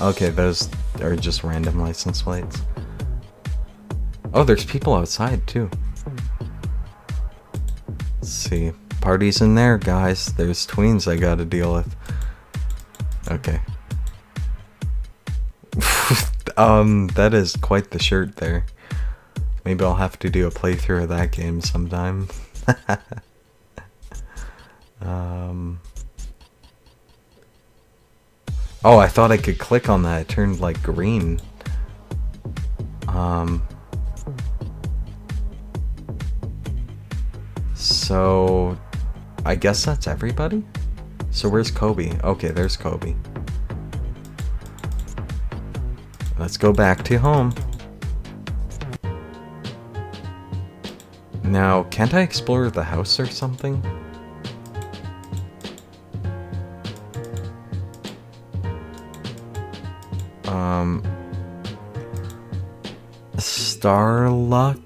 Okay, those are just random license plates. Oh, there's people outside too. Let's see. Party's in there, guys. There's tweens I gotta deal with. Okay. That is quite the shirt there. Maybe I'll have to do a playthrough of that game sometime. Oh, I thought I could click on that. It turned like green. So I guess that's everybody? So where's Kobe? Okay, there's Kobe. Let's go back to home. Now, can't I explore the house or something? Starluck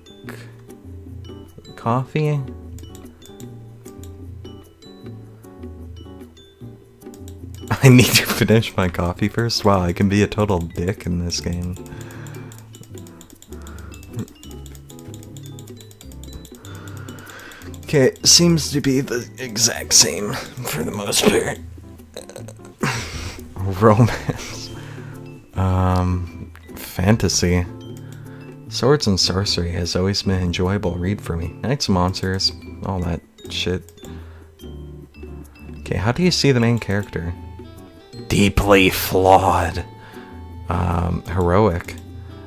coffee? I need to finish my coffee first? Wow, I can be a total dick in this game. Okay, seems to be the exact same for the most part. Romance. Fantasy. Swords and Sorcery has always been an enjoyable read for me. Knights and Monsters, all that shit. Okay, how do you see the main character? Deeply flawed. Heroic.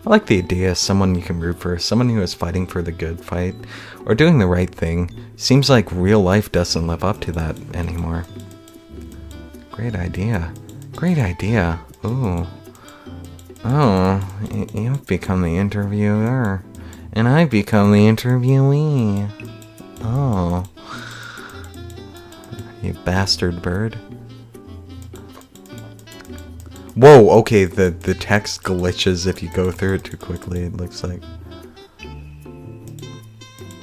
I like the idea of someone you can root for, someone who is fighting for the good fight, or doing the right thing. Seems like real life doesn't live up to that anymore. Great idea. Great idea. Ooh. Oh, you've become the interviewer, and I've become the interviewee. Oh. You bastard bird. Whoa, okay, the text glitches if you go through it too quickly, it looks like.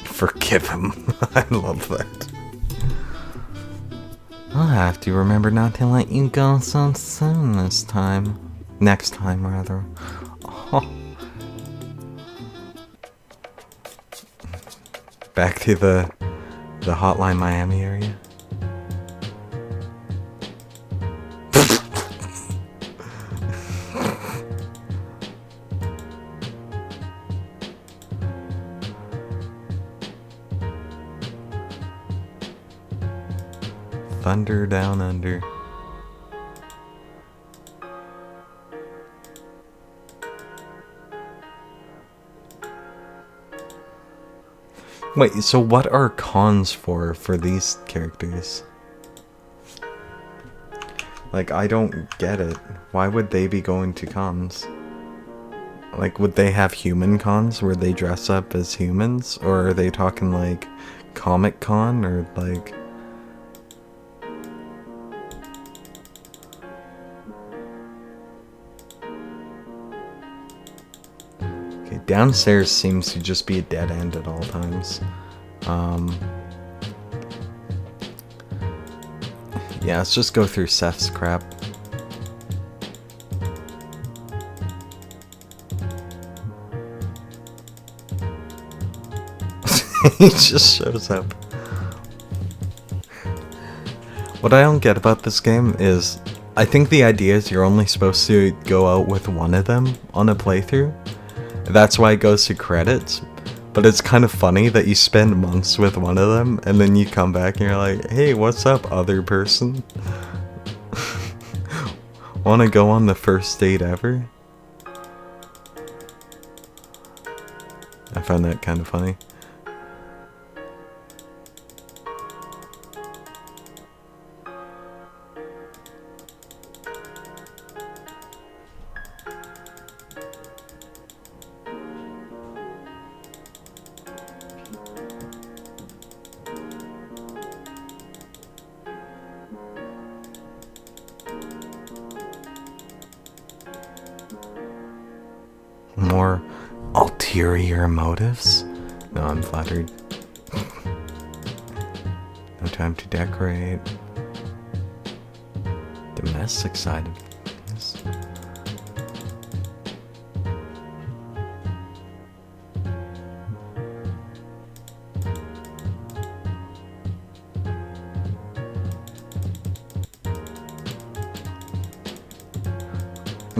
Forgive him. I love that. I'll have to remember not to let you go so soon this time. Next time, rather. Oh. Back to the Hotline Miami area. Thunder Down Under. Wait, so what are cons for these characters? Like, I don't get it. Why would they be going to cons? Like, would they have human cons where they dress up as humans? Or are they talking like Comic Con or like... Downstairs seems to just be a dead end at all times. Yeah, let's just go through Seth's crap. He just shows up. What I don't get about this game is, I think the idea is you're only supposed to go out with one of them on a playthrough. That's why it goes to credits, but it's kind of funny that you spend months with one of them and then you come back and you're like, hey, what's up, other person? Want to go on the first date ever? I found that kind of funny. More ulterior motives? No, I'm flattered. No time to decorate. Domestic side of things.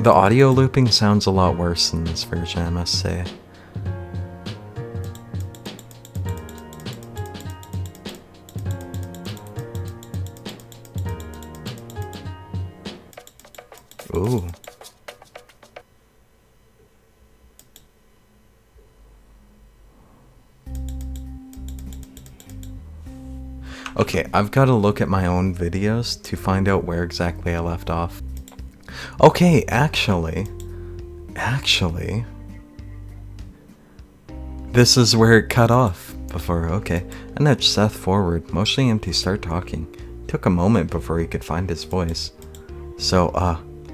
The audio looping sounds a lot worse in this version, I must say. Ooh. Okay, I've got to look at my own videos to find out where exactly I left off. Okay, actually, this is where it cut off before. Okay, I nudged Seth forward, motioning him to start talking. It took a moment before he could find his voice. So,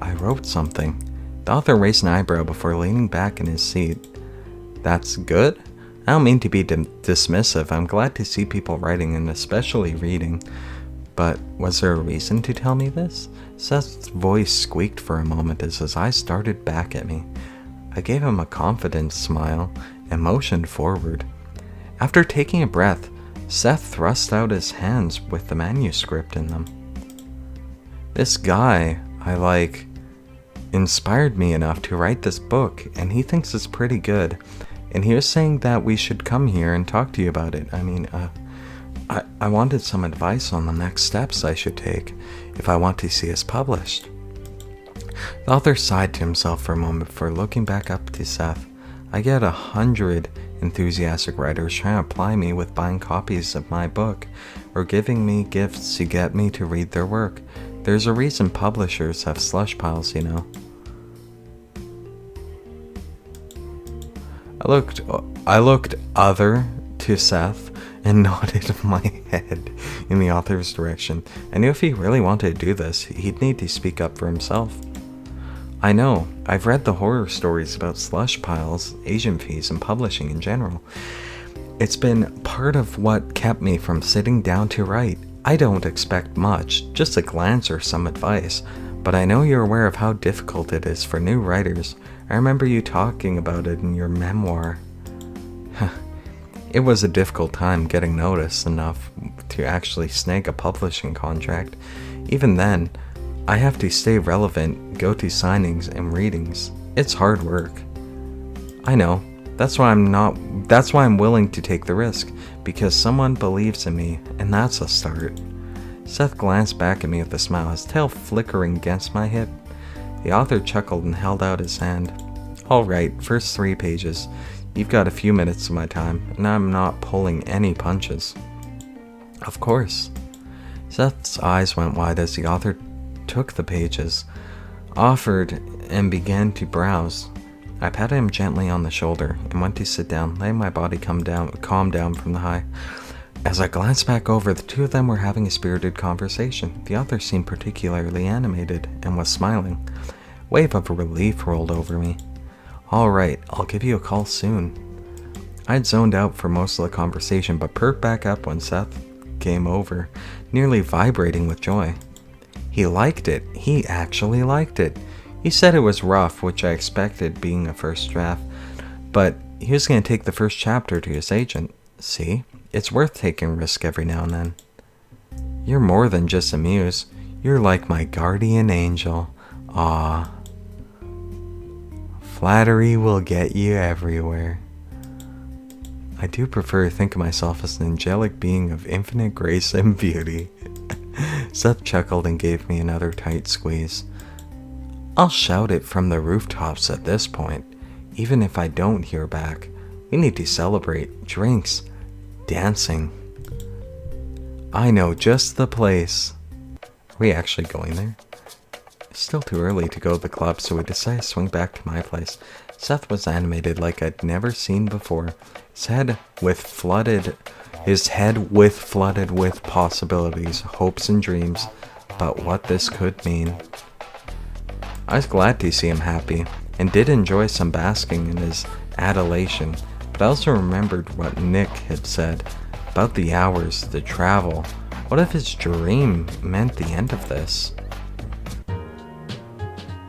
I wrote something. The author raised an eyebrow before leaning back in his seat. That's good? I don't mean to be dismissive. I'm glad to see people writing and especially reading. But was there a reason to tell me this? Seth's voice squeaked for a moment as his eyes started back at me. I gave him a confident smile and motioned forward. After taking a breath, Seth thrust out his hands with the manuscript in them. This guy I like inspired me enough to write this book, and he thinks it's pretty good. And he was saying that we should come here and talk to you about it. I mean, I wanted some advice on the next steps I should take if I want to see us published. The author sighed to himself for a moment before looking back up to Seth. I get 100 enthusiastic writers trying to ply me with buying copies of my book or giving me gifts to get me to read their work. There's a reason publishers have slush piles, you know. I looked other to Seth and nodded my head in the author's direction. I knew if he really wanted to do this, he'd need to speak up for himself. I know, I've read the horror stories about slush piles, agent fees, and publishing in general. It's been part of what kept me from sitting down to write. I don't expect much, just a glance or some advice, but I know you're aware of how difficult it is for new writers. I remember you talking about it in your memoir. It was a difficult time getting noticed enough to actually snag a publishing contract. Even then, I have to stay relevant, go to signings and readings. It's hard work. I know. That's why I'm willing to take the risk, because someone believes in me, and that's a start. Seth glanced back at me with a smile, his tail flickering against my hip. The author chuckled and held out his hand. All right, first 3 pages. You've got a few minutes of my time, and I'm not pulling any punches. Of course. Seth's eyes went wide as the author took the pages, offered, and began to browse. I patted him gently on the shoulder and went to sit down, letting my body calm down from the high. As I glanced back over, the two of them were having a spirited conversation. The author seemed particularly animated and was smiling. A wave of relief rolled over me. All right, I'll give you a call soon. I'd zoned out for most of the conversation, but perked back up when Seth came over, nearly vibrating with joy. He liked it. He actually liked it. He said it was rough, which I expected being a first draft, but he was going to take the first chapter to his agent. See? It's worth taking a risk every now and then. You're more than just a muse. You're like my guardian angel. Ah. Flattery will get you everywhere. I do prefer to think of myself as an angelic being of infinite grace and beauty. Seth chuckled and gave me another tight squeeze. I'll shout it from the rooftops at this point, even if I don't hear back. We need to celebrate. Drinks. Dancing. I know just the place. Are we actually going there? It's still too early to go to the club, so we decided to swing back to my place. Seth was animated like I'd never seen before. His head flooded with possibilities, hopes and dreams about what this could mean. I was glad to see him happy, and did enjoy some basking in his adulation, but I also remembered what Nick had said about the hours, the travel. What if his dream meant the end of this?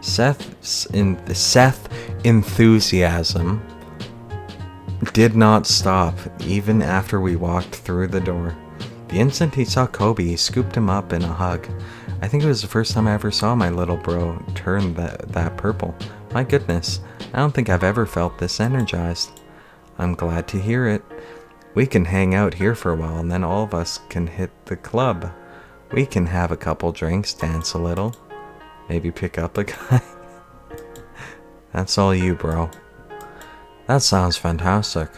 Seth's enthusiasm did not stop even after we walked through the door. The instant he saw Kobe, he scooped him up in a hug. I think it was the first time I ever saw my little bro turn that purple. My goodness, I don't think I've ever felt this energized. I'm glad to hear it. We can hang out here for a while and then all of us can hit the club. We can have a couple drinks, dance a little, maybe pick up a guy. That's all you, bro. That sounds fantastic.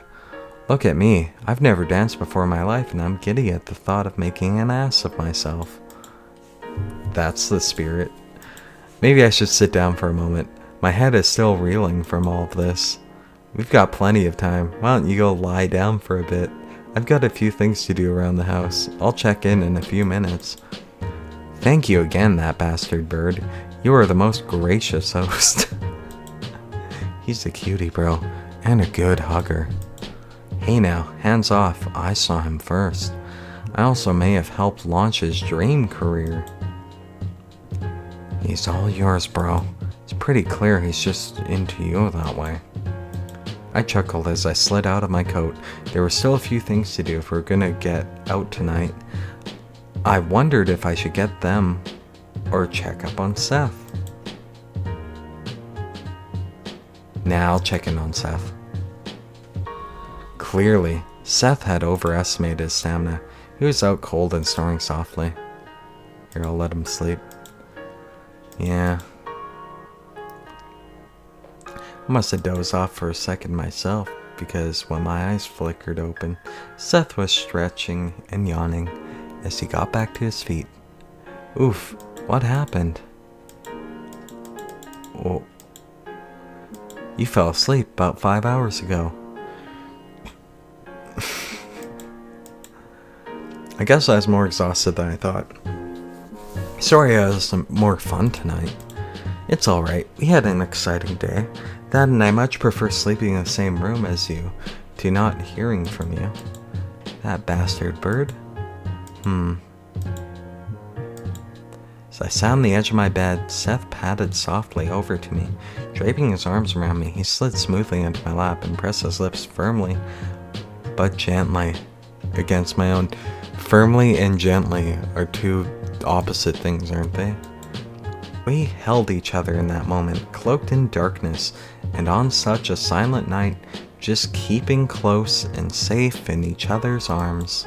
Look at me. I've never danced before in my life and I'm giddy at the thought of making an ass of myself. That's the spirit. Maybe I should sit down for a moment. My head is still reeling from all of this. We've got plenty of time. Why don't you go lie down for a bit? I've got a few things to do around the house. I'll check in a few minutes. Thank you again, that bastard bird. You are the most gracious host. He's a cutie, bro, and a good hugger. Hey now, hands off. I saw him first. I also may have helped launch his dream career. He's all yours, bro. It's pretty clear he's just into you that way. I chuckled as I slid out of my coat. There were still a few things to do if we're gonna get out tonight. I wondered if I should get them or check up on Seth. Nah, I'll check in on Seth. Clearly, Seth had overestimated his stamina. He was out cold and snoring softly. Here, I'll let him sleep. Yeah. I must have dozed off for a second myself, because when my eyes flickered open, Seth was stretching and yawning as he got back to his feet. Oof, what happened? Oh. You fell asleep about 5 hours ago. I guess I was more exhausted than I thought. Sorry I wasn't more fun tonight. It's alright, we had an exciting day. Dad and I much prefer sleeping in the same room as you to not hearing from you. That bastard bird? As I sat on the edge of my bed, Seth padded softly over to me. Draping his arms around me, he slid smoothly into my lap and pressed his lips firmly but gently against my own. Firmly and gently are two opposite things, aren't they? We held each other in that moment, cloaked in darkness, and on such a silent night, just keeping close and safe in each other's arms.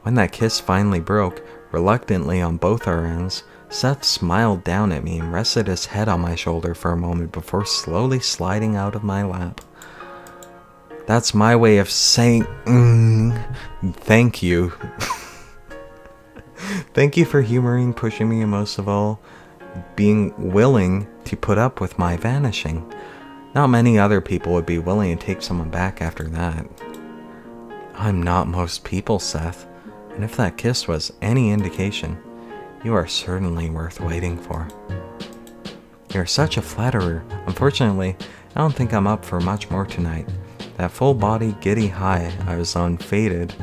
When that kiss finally broke, reluctantly on both our ends, Seth smiled down at me and rested his head on my shoulder for a moment before slowly sliding out of my lap. That's my way of saying thank you. Thank you for humoring, pushing me, and most of all, being willing to put up with my vanishing. Not many other people would be willing to take someone back after that. I'm not most people, Seth, and if that kiss was any indication, you are certainly worth waiting for. You're such a flatterer. Unfortunately, I don't think I'm up for much more tonight. That full body giddy high I was on faded,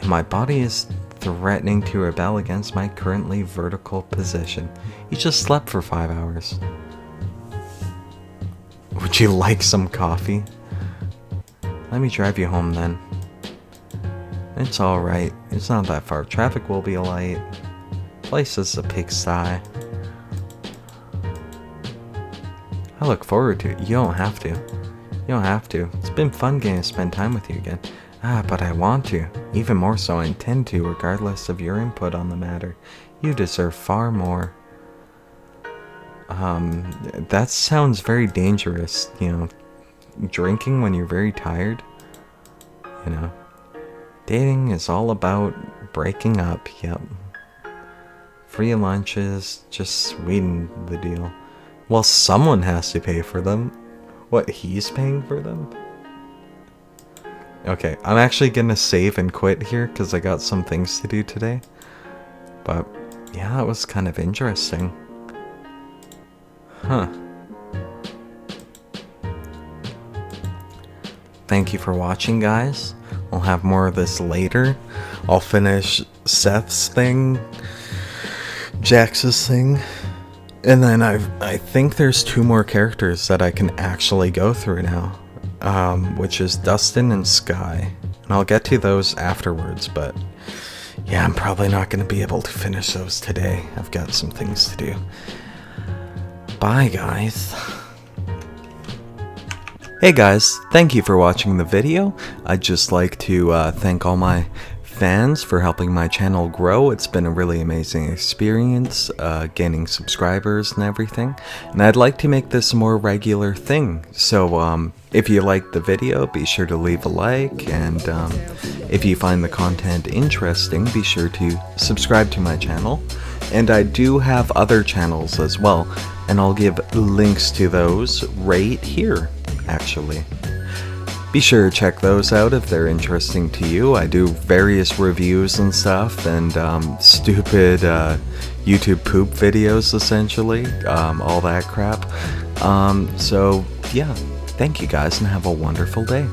and my body is threatening to rebel against my currently vertical position. You just slept for 5 hours. Would you like some coffee? Let me drive you home then. It's alright. It's not that far. Traffic will be light. Place is a pigsty. I look forward to it. You don't have to. You don't have to. It's been fun getting to spend time with you again. But I want to. Even more so, I intend to, regardless of your input on the matter. You deserve far more. That sounds very dangerous, you know. Drinking when you're very tired. You know. Dating is all about breaking up, yep. Free lunches, just sweeten the deal. Well, someone has to pay for them. What, he's paying for them? Okay, I'm actually gonna save and quit here because I got some things to do today. But, yeah, that was kind of interesting. Huh. Thank you for watching, guys. We'll have more of this later. I'll finish Seth's thing, Jax's thing, and then I think there's 2 more characters that I can actually go through now, which is Dustin and Sky. And I'll get to those afterwards, but Yeah, I'm probably not going to be able to finish those today. I've got some things to do. Bye, guys. Hey guys, thank you for watching the video. I'd just like to thank all my fans for helping my channel grow. It's been a really amazing experience, gaining subscribers and everything. And I'd like to make this a more regular thing. So if you liked the video, be sure to leave a like. And if you find the content interesting, be sure to subscribe to my channel. And I do have other channels as well. And I'll give links to those right here, actually. Be sure to check those out if they're interesting to you. I do various reviews and stuff, and stupid YouTube poop videos, essentially, all that crap. So yeah, thank you guys and have a wonderful day.